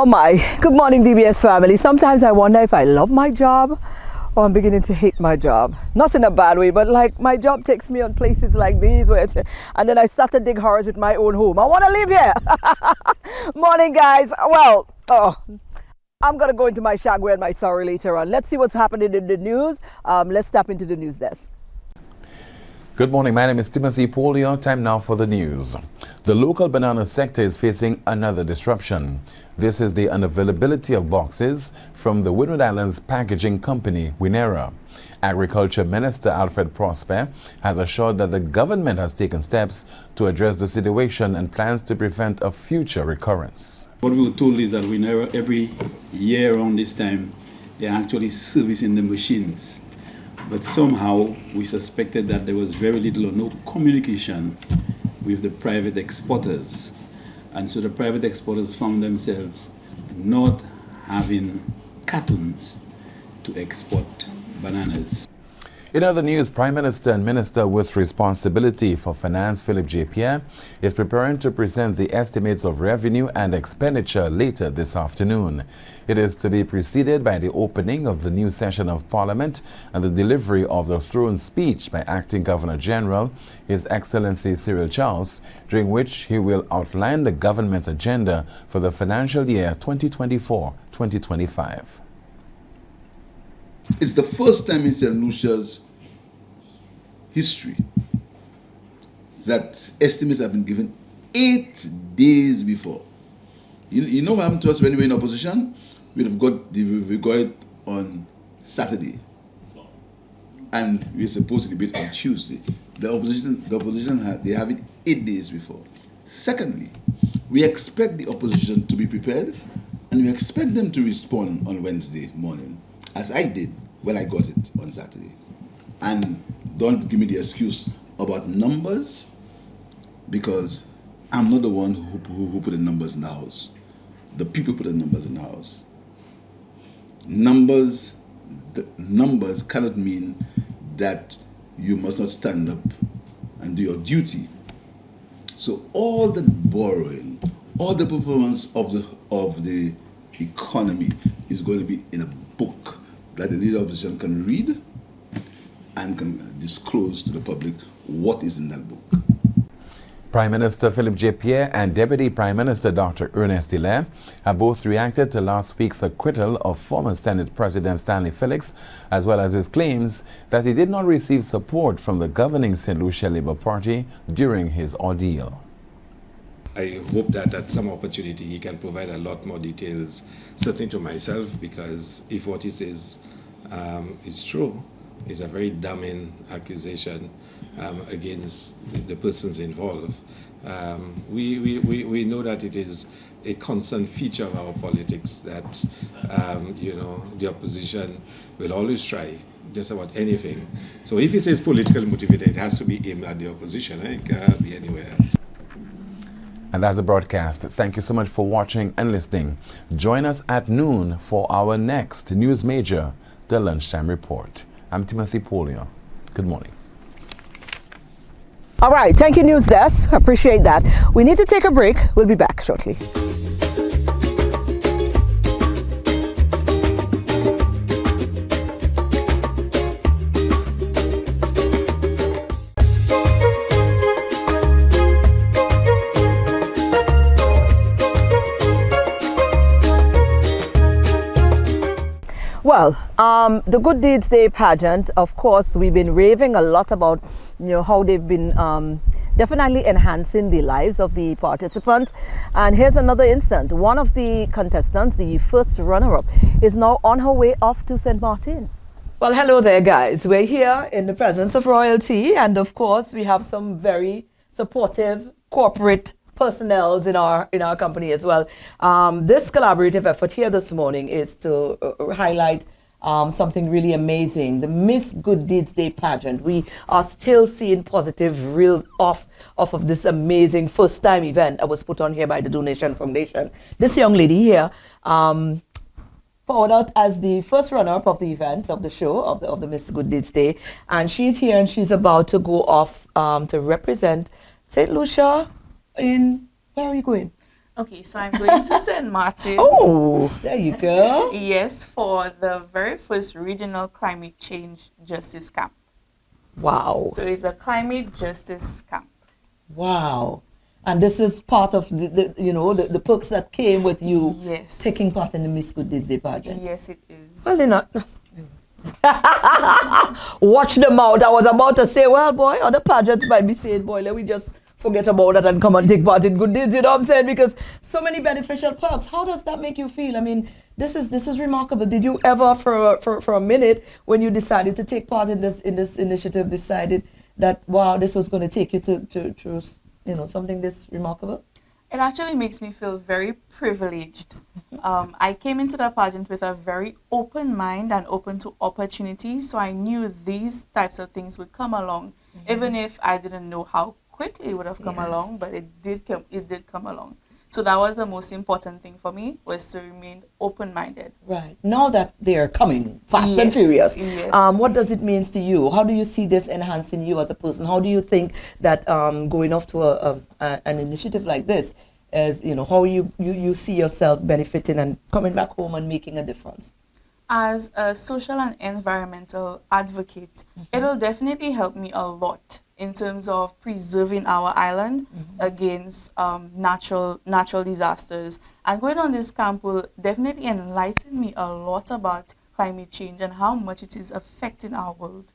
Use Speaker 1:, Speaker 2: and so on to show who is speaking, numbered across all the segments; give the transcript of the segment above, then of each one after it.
Speaker 1: Oh my, good morning DBS family. Sometimes I wonder if I love my job or I'm beginning to hate my job. Not in a bad way, but like my job takes me on places like these where and then I start to dig horrors with my own home. I want to live here. Morning guys. Well, I'm going to go into my shagway and my sorry later on. Let's see what's happening in the news. Let's tap into the news desk.
Speaker 2: Good morning, my name is Timothy Polio. Time now for the news. The local banana sector is facing another disruption. This is the unavailability of boxes from the Windward Islands packaging company, Winera. Agriculture Minister Alfred Prosper has assured that the government has taken steps to address the situation and plans to prevent a future recurrence.
Speaker 3: What we were told is that Winera, every year around this time, they're actually servicing the machines. But somehow we suspected that there was very little or no communication with the private exporters. And so the private exporters found themselves not having cartons to export bananas.
Speaker 2: In other news, Prime Minister and Minister with responsibility for finance, Philip J. Pierre, is preparing to present the estimates of revenue and expenditure later this afternoon. It is to be preceded by the opening of the new session of Parliament and the delivery of the throne speech by Acting Governor General, His Excellency Cyril Charles, during which he will outline the government's agenda for the financial year 2024-2025.
Speaker 4: It's the first time in St. Lucia's history that estimates have been given 8 days before. You know what happened to us when we were in opposition? We got it on Saturday, and we were supposed to debate on Tuesday. The opposition they have it 8 days before. Secondly, we expect the opposition to be prepared, and we expect them to respond on Wednesday morning, as I did when I got it on Saturday. And don't give me the excuse about numbers, because I'm not the one who put the numbers in the house. The people put the numbers in the house. Numbers cannot mean that you must not stand up and do your duty. So all the borrowing, all the performance of the economy is going to be in a book that the leader of the opposition can read and can disclose to the public what is in that book.
Speaker 2: Prime Minister Philip J. Pierre and Deputy Prime Minister Dr. Ernest Hilaire have both reacted to last week's acquittal of former Senate President Stanley Felix, as well as his claims that he did not receive support from the governing St. Lucia Labour Party during his ordeal.
Speaker 5: I hope that at some opportunity he can provide a lot more details, certainly to myself, because if what he says is true, it's a very damning accusation against the persons involved. We know that it is a constant feature of our politics that the opposition will always try just about anything. So if he says politically motivated, it has to be aimed at the opposition. It can't be anywhere else.
Speaker 2: And that's the broadcast. Thank you so much for watching and listening. Join us at noon for our next News Major, the Lunchtime Report. I'm Timothy Polio. Good morning.
Speaker 1: All right, thank you News Desk. Appreciate that. We need to take a break. We'll be back shortly. Well, the Good Deeds Day pageant, of course, we've been raving a lot about, how they've been definitely enhancing the lives of the participants. And here's another instance. One of the contestants, the first runner-up, is now on her way off to St. Martin. Well, hello there, guys. We're here in the presence of royalty, and of course, we have some very supportive corporate personnel in our company as well. This collaborative effort here this morning is to highlight something really amazing, the Miss Good Deeds Day pageant. We are still seeing positive real off of this amazing first time event that was put on here by the Donation Foundation. This young lady here forward out as the first runner-up of the event, of the show, of the Miss Good Deeds Day, and she's here and she's about to go off to represent St. Lucia in, where are you going?
Speaker 6: Okay, so I'm going to St. Martin.
Speaker 1: Oh, there you go.
Speaker 6: Yes, for the very first regional climate change justice camp.
Speaker 1: Wow.
Speaker 6: So it's a climate justice camp.
Speaker 1: Wow. And this is part of the perks that came with you
Speaker 6: Yes.
Speaker 1: taking part in the Miss Good Deeds Day pageant.
Speaker 6: Yes, it is.
Speaker 1: Well, they're not. Watch them out. I was about to say, well, boy, other pageants might be saying, boy, let me just forget about that and come and take part in good deeds. You know what I'm saying? Because so many beneficial perks. How does that make you feel? I mean, this is remarkable. Did you ever, for a minute, when you decided to take part in this initiative, decided that wow, this was going to take you to something this remarkable?
Speaker 6: It actually makes me feel very privileged. I came into the pageant with a very open mind and open to opportunities, so I knew these types of things would come along, even if I didn't know how quickly it would have come along, but it did come along. So that was the most important thing for me, was to remain open-minded.
Speaker 1: Right. Now that they're coming fast and furious, what does it mean to you? How do you see this enhancing you as a person? How do you think that going off to an initiative like this, as how you see yourself benefiting and coming back home and making a difference?
Speaker 6: As a social and environmental advocate, it'll definitely help me a lot in terms of preserving our island against natural disasters. And going on this camp will definitely enlighten me a lot about climate change and how much it is affecting our world.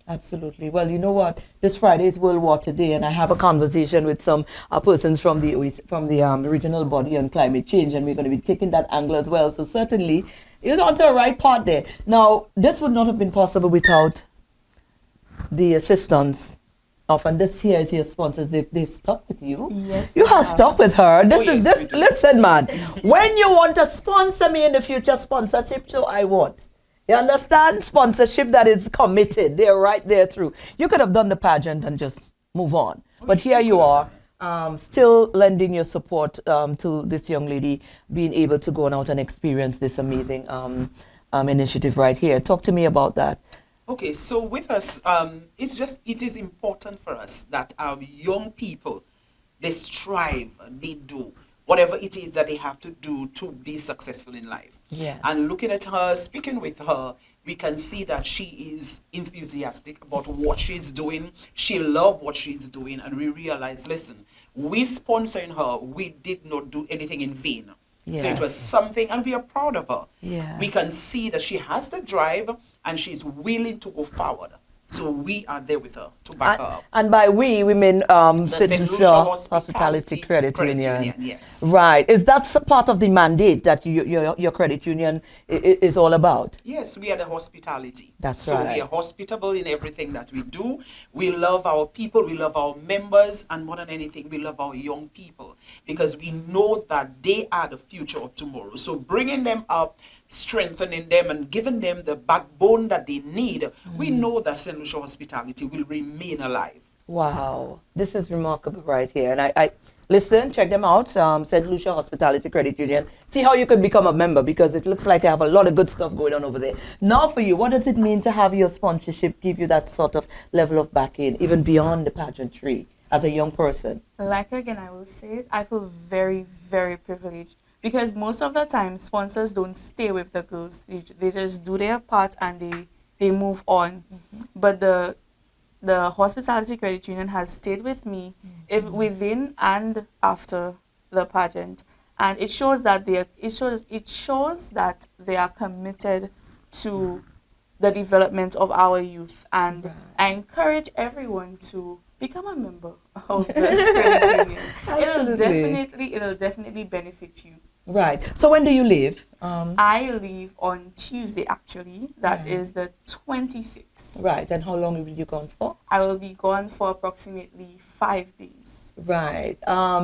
Speaker 1: Absolutely. Well, you know what? This Friday is World Water Day, and I have a conversation with some persons from the regional body on climate change, and we're going to be taking that angle as well. So certainly, it's on to the right part there. Now, this would not have been possible without the assistance of, and this here is your sponsors. They've stuck with you.
Speaker 6: Yes,
Speaker 1: you have stuck with her.
Speaker 5: Yes,
Speaker 1: Listen, man. When you want to sponsor me in the future, sponsorship, so I want. You understand? Sponsorship that is committed. They're right there through. You could have done the pageant and just move on. But here you are, still lending your support to this young lady, being able to go out and experience this amazing initiative right here. Talk to me about that.
Speaker 7: Okay, so with us, it is important for us that our young people, they strive, they do whatever it is that they have to do to be successful in life.
Speaker 1: Yes.
Speaker 7: And looking at her, speaking with her, we can see that she is enthusiastic about what she's doing. She loves what she's doing, and we realize, listen, we sponsoring her, we did not do anything in vain.
Speaker 1: Yes.
Speaker 7: So it was something, and we are proud of her.
Speaker 1: Yeah.
Speaker 7: We can see that she has the drive and she's willing to go forward. So we are there with her to back her up.
Speaker 1: And by we mean
Speaker 7: St. Lucia
Speaker 1: Hospitality Credit Union.
Speaker 7: Yes.
Speaker 1: Right. Is that part of the mandate that your credit union is all about?
Speaker 7: Yes, we are the hospitality.
Speaker 1: That's
Speaker 7: so
Speaker 1: right.
Speaker 7: We are hospitable in everything that we do. We love our people, we love our members, and more than anything, we love our young people, because we know that they are the future of tomorrow. So bringing them up, strengthening them and giving them the backbone that they need, we know that St. Lucia Hospitality will remain alive.
Speaker 1: Wow, this is remarkable right here. And I listen, check them out, St. Lucia Hospitality Credit Union. See how you could become a member, because it looks like I have a lot of good stuff going on over there. Now for you, what does it mean to have your sponsorship give you that sort of level of backing, even beyond the pageantry, as a young person?
Speaker 6: Like again, I will say it, I feel very, very privileged. Because most of the time, sponsors don't stay with the girls. They just do their part and they move on. But the Hospitality Credit Union has stayed with me within and after the pageant, and it shows that they are committed to the development of our youth. And I encourage everyone to become a member of the credit union. It'll definitely benefit you.
Speaker 1: Right. So when do you leave?
Speaker 6: I leave on Tuesday, actually. That is the 26th.
Speaker 1: Right. And how long will you gone for?
Speaker 6: I will be gone for approximately 5 days.
Speaker 1: Right.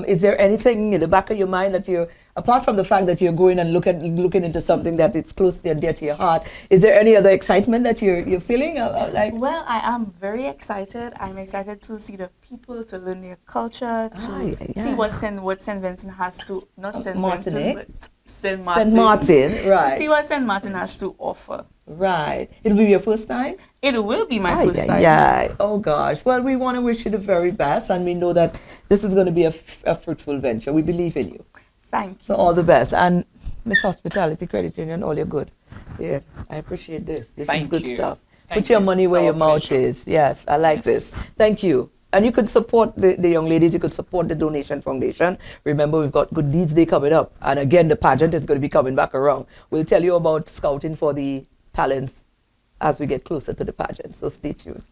Speaker 1: Is there anything in the back of your mind that you're, apart from the fact that you're going and looking into something that it's close and dear to your heart, is there any other excitement that you're feeling? Like?
Speaker 6: Well, I am very excited. I'm excited to see the people, to learn their culture, to see what St. Vincent has to, not St. Vincent, but St. Martin.
Speaker 1: St. Martin, right.
Speaker 6: To see what St. Martin has to offer.
Speaker 1: Right. It'll be your first time?
Speaker 6: It will be my first time.
Speaker 1: Yeah. Oh gosh. Well, we want to wish you the very best, and we know that this is going to be a fruitful venture. We believe in you.
Speaker 6: Thank you.
Speaker 1: So all the best. And Miss Hospitality Credit Union, all you're good. Yeah, I appreciate this. This is
Speaker 7: Thank
Speaker 1: good
Speaker 7: you.
Speaker 1: stuff.
Speaker 7: Thank
Speaker 1: Put your
Speaker 7: you.
Speaker 1: money
Speaker 7: It's
Speaker 1: where
Speaker 7: our
Speaker 1: your mouth
Speaker 7: pleasure.
Speaker 1: is. Yes, I like
Speaker 7: Yes.
Speaker 1: this. Thank you. And you could support the young ladies. You could support the Donation Foundation. Remember, we've got Good Deeds Day coming up. And again, the pageant is going to be coming back around. We'll tell you about scouting for the talents as we get closer to the pageant. So stay tuned.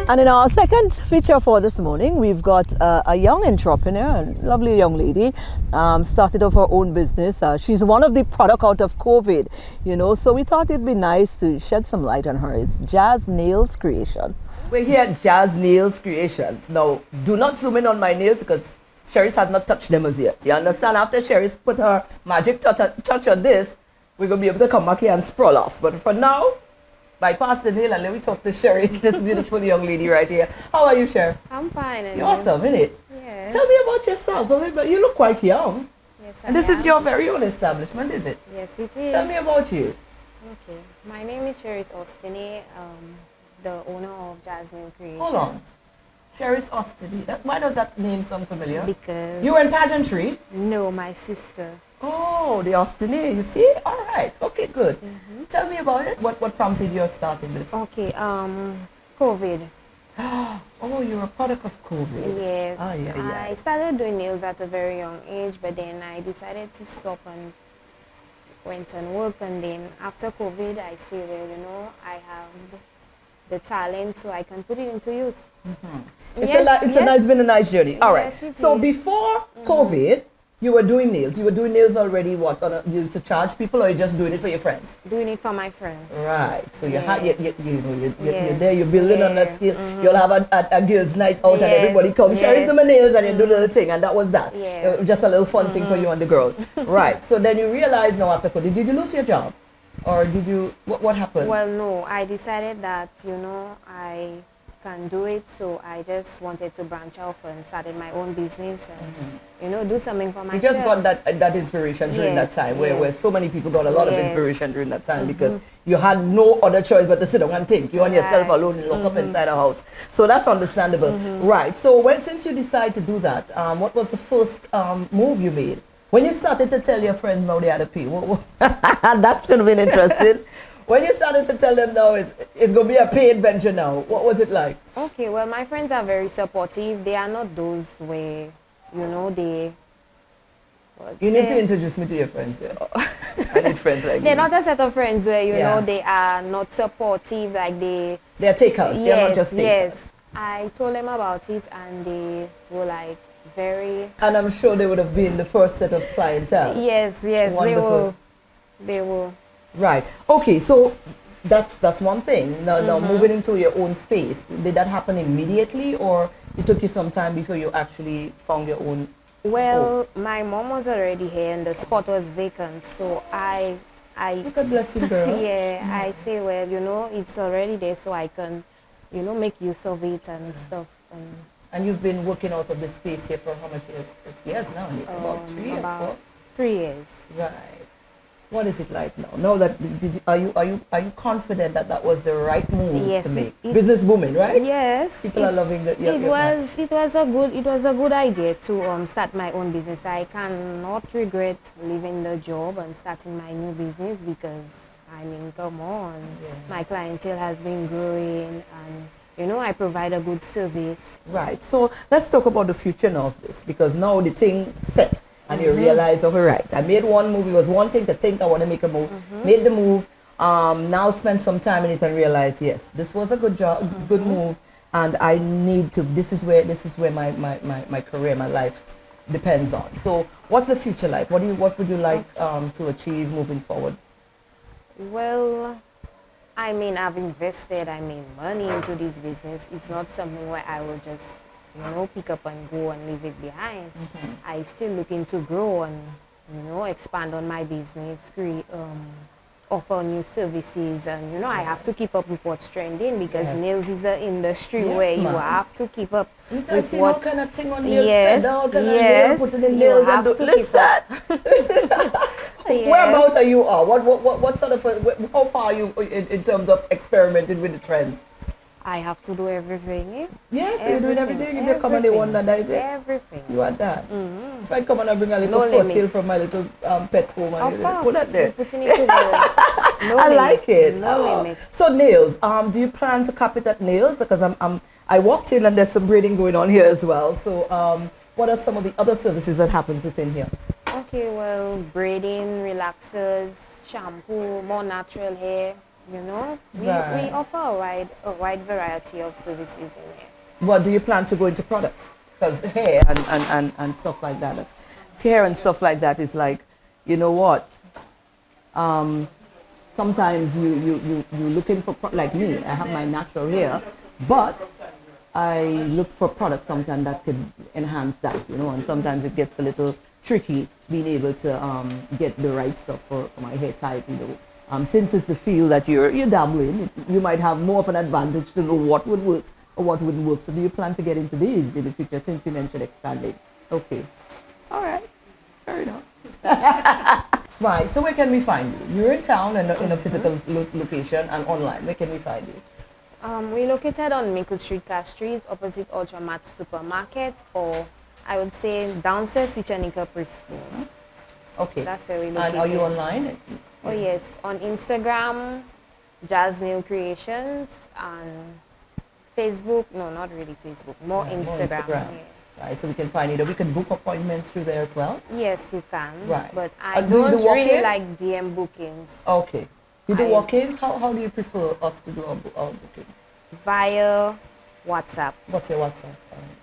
Speaker 1: And in our second feature for this morning, we've got a young entrepreneur, a lovely young lady, started off her own business. She's one of the product out of COVID, you know, so we thought it'd be nice to shed some light on her. It's Jazz Nails Creation. We're here at Jazz Nails Creations. Now, do not zoom in on my nails because Sherry's has not touched them as yet. You understand? After Sherry's put her magic touch on this, we're going to be able to come back here and sprawl off. But for now, bypass the nail and let me talk to Sherry, this beautiful young lady right here. How are you, Sherry?
Speaker 8: I'm fine. And
Speaker 1: You're awesome, isn't it?
Speaker 8: Yes.
Speaker 1: Tell me about yourself. A little bit. You look quite young.
Speaker 8: Yes,
Speaker 1: And this is your very own establishment, is it?
Speaker 8: Yes, it is.
Speaker 1: Tell me about you.
Speaker 8: Okay. My name is Sherry Ostini, the owner of Jasmine Creation.
Speaker 1: Hold on. Sherry's Ostini. Why does that name sound familiar?
Speaker 8: Because
Speaker 1: You were in pageantry?
Speaker 8: no, my sister.
Speaker 1: Oh, the Ostini. You see? All right. Okay, good. Tell me about it. What prompted your starting this?
Speaker 8: Okay. COVID.
Speaker 1: Oh, you're a product of COVID.
Speaker 8: Yes.
Speaker 1: Oh, yeah.
Speaker 8: I started doing nails at a very young age, but then I decided to stop and went and work. And then after COVID, I say, well, you know, I have the talent, so I can put it into use.
Speaker 1: It's been a nice journey. All right.
Speaker 8: Yes, it
Speaker 1: So
Speaker 8: is.
Speaker 1: before COVID, you were doing nails. You were doing nails already. What? You used to charge people, or you just doing it for your friends?
Speaker 8: Doing it for my friends.
Speaker 1: Right. So you're
Speaker 8: Yes.
Speaker 1: there. You're building on that
Speaker 8: Yeah.
Speaker 1: skill. You'll have a girls' night out, and
Speaker 8: Yes.
Speaker 1: everybody comes.
Speaker 8: Yes.
Speaker 1: Sherry's doing my nails, and you do the little thing, and that was that.
Speaker 8: Yeah.
Speaker 1: Just a little fun thing for you and the girls. Right. So then you realize now after COVID, did you lose your job, or did you? What happened?
Speaker 8: Well, no, I decided that, you know, I can do it, so I just wanted to branch off and started my own business and, you know, do something for
Speaker 1: You
Speaker 8: myself.
Speaker 1: just got that inspiration during that
Speaker 8: Yes,
Speaker 1: time, where
Speaker 8: yes.
Speaker 1: so many people got a lot of
Speaker 8: Yes.
Speaker 1: inspiration during that time because you had no other choice but to sit down and think. You and yourself
Speaker 8: Right.
Speaker 1: alone, lock up inside a house. So that's understandable, right? So since you decided to do that, what was the first move you made? When you started to tell your friends now they had to pay, that should have been interesting. When you started to tell them now it's going to be a paid venture now, what was it like?
Speaker 8: Okay, well, my friends are very supportive. They are not those where, you know, they...
Speaker 1: You need to introduce me to your friends. Yeah. I need friends like
Speaker 8: They're
Speaker 1: you.
Speaker 8: not a set of friends where, you
Speaker 1: Yeah.
Speaker 8: know, they are not supportive, like they...
Speaker 1: They're takers. They're not just takers.
Speaker 8: Yes. I told them about it and they were like very...
Speaker 1: And I'm sure they would have been the first set of clientele.
Speaker 8: Yes,
Speaker 1: Wonderful.
Speaker 8: they were.
Speaker 1: Right. Okay, so that's one thing. Now moving into your own space, did that happen immediately or it took you some time before you actually found your own?
Speaker 8: Well, my mom was already here and the spot was vacant, so I
Speaker 1: Look at blessing girl.
Speaker 8: yeah, I say, well, you know, it's already there, so I can, you know, make use of it and stuff.
Speaker 1: And you've been working out of the space here for how much years? It's years now, Nick. About 3 or 4?
Speaker 8: About 3 years.
Speaker 1: Right. What is it like now? Now that are you confident that was the right move
Speaker 8: Yes,
Speaker 1: to make?
Speaker 8: it-
Speaker 1: Business booming, right?
Speaker 8: Yes.
Speaker 1: People are loving that.
Speaker 8: It was a good idea to start my own business. I cannot regret leaving the job and starting my new business because I mean, come on, my clientele has been growing, and you know, I provide a good service.
Speaker 1: Right. So let's talk about the future now of this, because now the thing set and you realize, all right, I made one move. It was one thing to think I want to make a move. Made the move. Now spend some time in it and realize, yes, this was a good job, good move, and I need to. This is where my career, my life depends on. So what's the future like? What would you like to achieve moving forward?
Speaker 8: Well, I mean, I've invested, money into this business. It's not something where I will just, you know, pick up and go and leave it behind. I still looking to grow and, you know, expand on my business, create, offer new services, and you know, I have to keep up with what's trending because
Speaker 1: Yes.
Speaker 8: nails is an industry
Speaker 1: Yes,
Speaker 8: where you
Speaker 1: ma'am.
Speaker 8: have to keep up
Speaker 1: I've
Speaker 8: with
Speaker 1: seen all
Speaker 8: what's
Speaker 1: kind of thing on nails,
Speaker 8: yes,
Speaker 1: all kind
Speaker 8: yes,
Speaker 1: of nail, putting in
Speaker 8: you
Speaker 1: nails
Speaker 8: have
Speaker 1: and
Speaker 8: to keep
Speaker 1: listen.
Speaker 8: Yes.
Speaker 1: Whereabouts are you? What sort of how far are you in terms of experimenting with the trends?
Speaker 8: I have to do everything. Eh?
Speaker 1: Yes, you're doing everything. If you come and they wonder, that is it.
Speaker 8: Everything.
Speaker 1: You are that. If I come and I bring a little
Speaker 8: No
Speaker 1: foot
Speaker 8: limit.
Speaker 1: tail from my little pet home and
Speaker 8: Of
Speaker 1: you
Speaker 8: course,
Speaker 1: put that there.
Speaker 8: you're putting it together. No
Speaker 1: I
Speaker 8: limit.
Speaker 1: like it.
Speaker 8: No
Speaker 1: Oh.
Speaker 8: limit.
Speaker 1: So nails. Do you plan to cap it at nails? Because I walked in and there's some braiding going on here as well. So what are some of the other services that happens within here?
Speaker 8: Okay, well, braiding, relaxers, shampoo, more natural hair. You know, we
Speaker 1: Right.
Speaker 8: offer a wide variety of services in here.
Speaker 1: What do you plan to go into products? Because hair and stuff like that. Hair and stuff like that is like, you know what? Sometimes you looking for like me. I have my natural hair, but I look for products sometimes that could enhance that, you know. And sometimes it gets a little tricky being able to get the right stuff for my hair type, you know. Since it's the field that you're dabbling, you might have more of an advantage to know what would work or what wouldn't work. So do you plan to get into these in the future since you mentioned expanding? Okay. All right. Fair enough. Right. So where can we find you? You're in town and in a physical location and online. Where can we find you?
Speaker 8: We're located on Mickle Street, Castries, opposite Ultramat Supermarket, or I would say downstairs Sichanika Preschool.
Speaker 1: Okay.
Speaker 8: That's where we're located.
Speaker 1: And are you online?
Speaker 8: Oh yes, on Instagram, Jazz Nail Creations, and Facebook. No, not really Facebook. More Instagram.
Speaker 1: Instagram.
Speaker 8: Yeah.
Speaker 1: Right. So we can find you. We can book appointments through there as well.
Speaker 8: Yes, you can.
Speaker 1: Right.
Speaker 8: But I
Speaker 1: Do you do
Speaker 8: don't really
Speaker 1: walk-ins?
Speaker 8: like DM bookings.
Speaker 1: Okay. You do
Speaker 8: I-
Speaker 1: walk-ins? How do you prefer us to do our bookings?
Speaker 8: Via WhatsApp,
Speaker 1: What's your WhatsApp?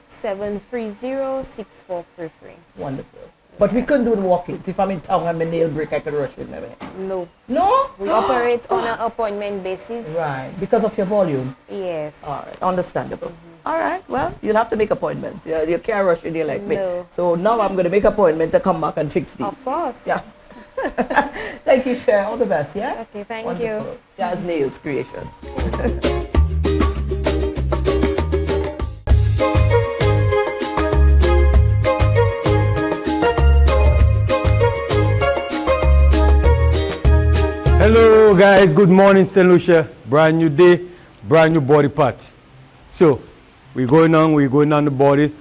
Speaker 8: 730-6433.
Speaker 1: Wonderful. But we couldn't do the walk-ins. If I'm in town and my nail break, I could rush in maybe.
Speaker 8: No,
Speaker 1: No?
Speaker 8: we operate on an appointment basis.
Speaker 1: Right. Because of your volume.
Speaker 8: Yes.
Speaker 1: All right. Understandable. All right. Well, you'll have to make appointments. You can't rush in here like me.
Speaker 8: No.
Speaker 1: So now I'm going to make appointment to come back and fix these.
Speaker 8: Of course.
Speaker 1: Yeah. Thank you, Cher. All the best, yeah?
Speaker 8: Okay, thank
Speaker 1: Wonderful.
Speaker 8: you.
Speaker 1: Jazz Nails Creation.
Speaker 9: Hello guys, good morning St. Lucia. Brand new day, brand new body part. So we're going on the body.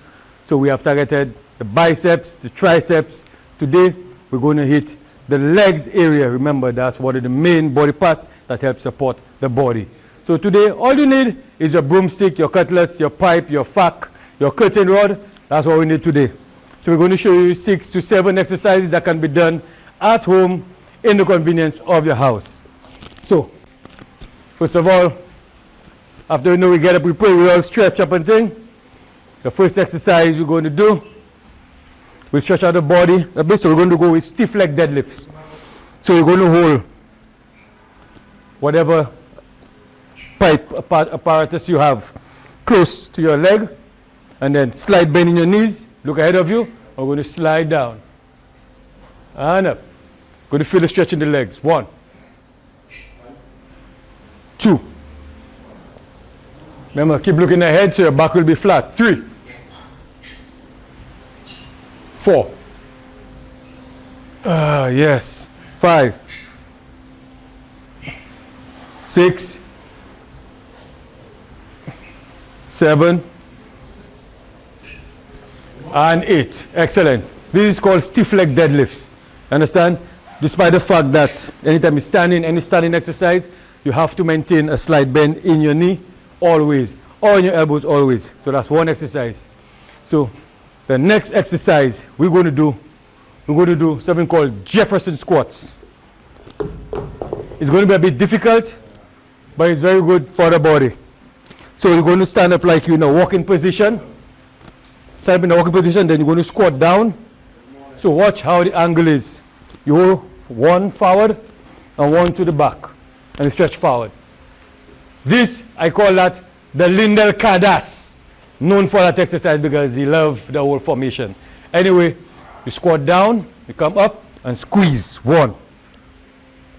Speaker 9: So we have targeted the biceps, the triceps. Today we're going to hit the legs area. Remember, that's one of the main body parts that help support the body. So today all you need is your broomstick, your cutlass, your pipe, your fork, your curtain rod. That's what we need today. So we're going to show you 6 to 7 exercises that can be done at home in the convenience of your house. So, first of all, after we get up, we pray, we all stretch up and thing. The first exercise we're going to do, we stretch out the body a bit, so we're going to go with stiff leg deadlifts. So we're going to hold whatever pipe apparatus you have close to your leg, and then slight bend in your knees, look ahead of you, and we're going to slide down and up. Going to feel the stretch in the legs. 1, 2. Remember, keep looking ahead so your back will be flat. 3, 4. Yes. 5, 6, 7, and 8. Excellent. This is called stiff leg deadlifts. Understand? Despite the fact that anytime you're standing, any standing exercise, you have to maintain a slight bend in your knee always, or in your elbows always. So that's one exercise. So the next exercise we're going to do something called Jefferson squats. It's going to be a bit difficult, but it's very good for the body. So you're going to stand up like you're in a walking position. Stand up in a walking position, then you're going to squat down. So watch how the angle is. You hold 1 forward and 1 to the back, and you stretch forward. This, I call that the Lindell Cardass, known for that exercise because he loved the whole formation. Anyway, you squat down, you come up, and squeeze. 1.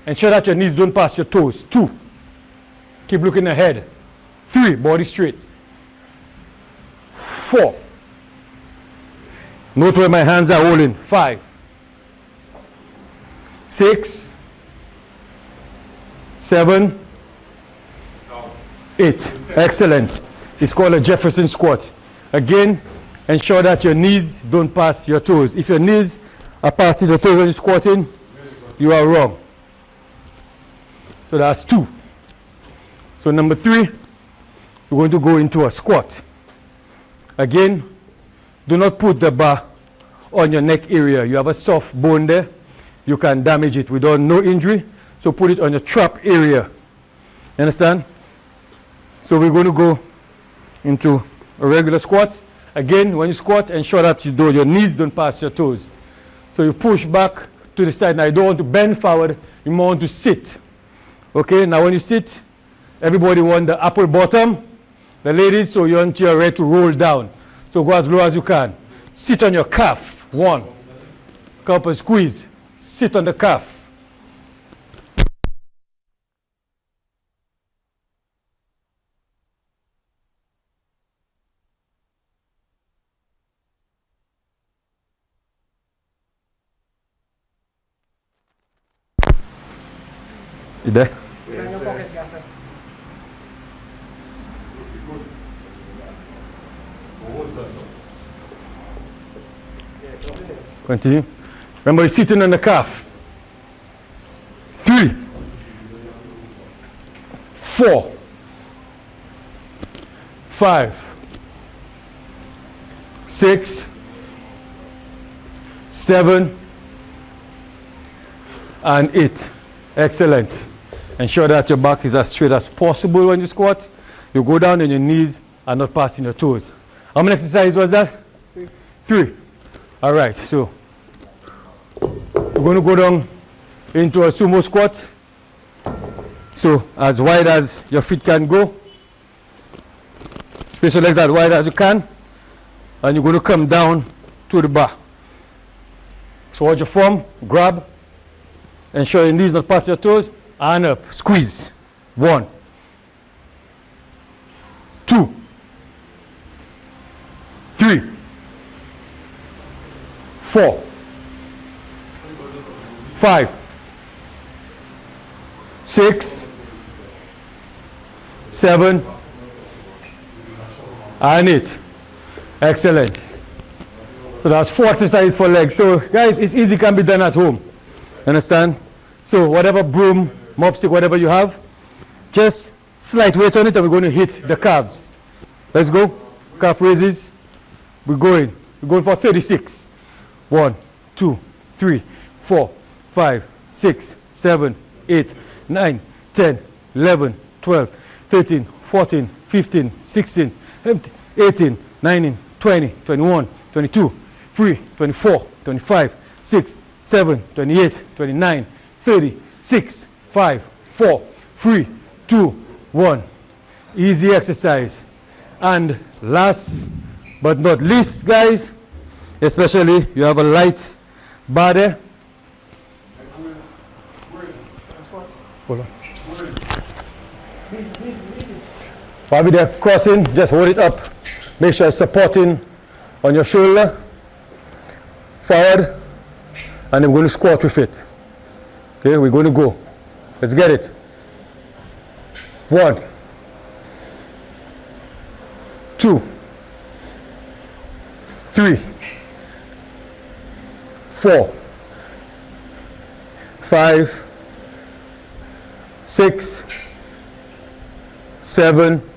Speaker 9: Ensure that your knees don't pass your toes. 2. Keep looking ahead. 3. Body straight. 4. Note where my hands are holding. 5. 6. 7. 8. Excellent. It's called a Jefferson squat. Again, ensure that your knees don't pass your toes. If your knees are passing your toes when you're squatting, you are wrong. So that's 2. So number 3, we're going to go into a squat. Again, do not put the bar on your neck area. You have a soft bone there. You can damage it without no injury. So put it on your trap area. You understand? So we're going to go into a regular squat. Again, when you squat, ensure that your knees don't pass your toes. So you push back to the side. Now you don't want to bend forward. You more want to sit. Okay, now when you sit, everybody want the apple bottom. The ladies, so you're ready to roll down. So go as low as you can. Sit on your calf. 1. Come up and squeeze. Sit on the calf. You there? Continue. Remember, you're sitting on the calf. 3, 4, 5, 6, 7, and 8. Excellent. Ensure that your back is as straight as possible when you squat. You go down and your knees are not passing your toes. How many exercises was that? 3. All right, so we're going to go down into a sumo squat. So as wide as your feet can go. Space your legs as wide as you can. And you're going to come down to the bar. So hold your form, grab. Ensure your knees not pass your toes. And up, squeeze. 1, 2, 3, 4, 5, 6, 7, and 8. Excellent. So that's 4 exercises for legs. So guys, it's easy, can be done at home. Understand? So whatever broom, mop stick, whatever you have, just slight weight on it and we're going to hit the calves. Let's go. Calf raises. We're going for 36. 1, 2, 3, 4, 5, 6, 7, 8, 9, 10, 11, 12, 13, 14, 15, 16, 17, 18, 19, 20, 21, 22, 23, 24, 25, 6, 7, 28, 29, 30, 6, 5, 4, 3, 2, 1. Easy exercise. And last but not least, guys, especially you have a light bar there. Hold on. While they're crossing, just hold it up. Make sure it's supporting on your shoulder. Forward. And then we're going to squat with it. Okay, we're going to go. Let's get it. 1, 2, 3, 4, 5, 6, 7,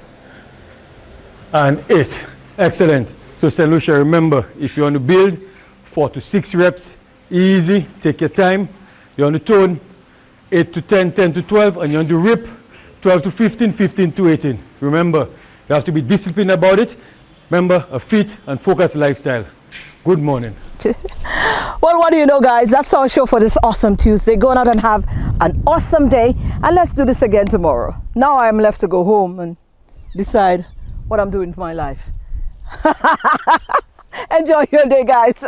Speaker 9: and 8. Excellent. So St. Lucia, remember, if you want to build 4 to 6 reps, easy, take your time. You want to tone 8 to 10, 10 to 12, and you want to rip 12 to 15, 15 to 18. Remember, you have to be disciplined about it. Remember, a fit and focused lifestyle. Good morning.
Speaker 1: Well, what do you know, guys? That's our show for this awesome Tuesday. Go out and have an awesome day, and let's do this again tomorrow. Now I'm left to go home and decide what I'm doing with my life. Enjoy your day, guys.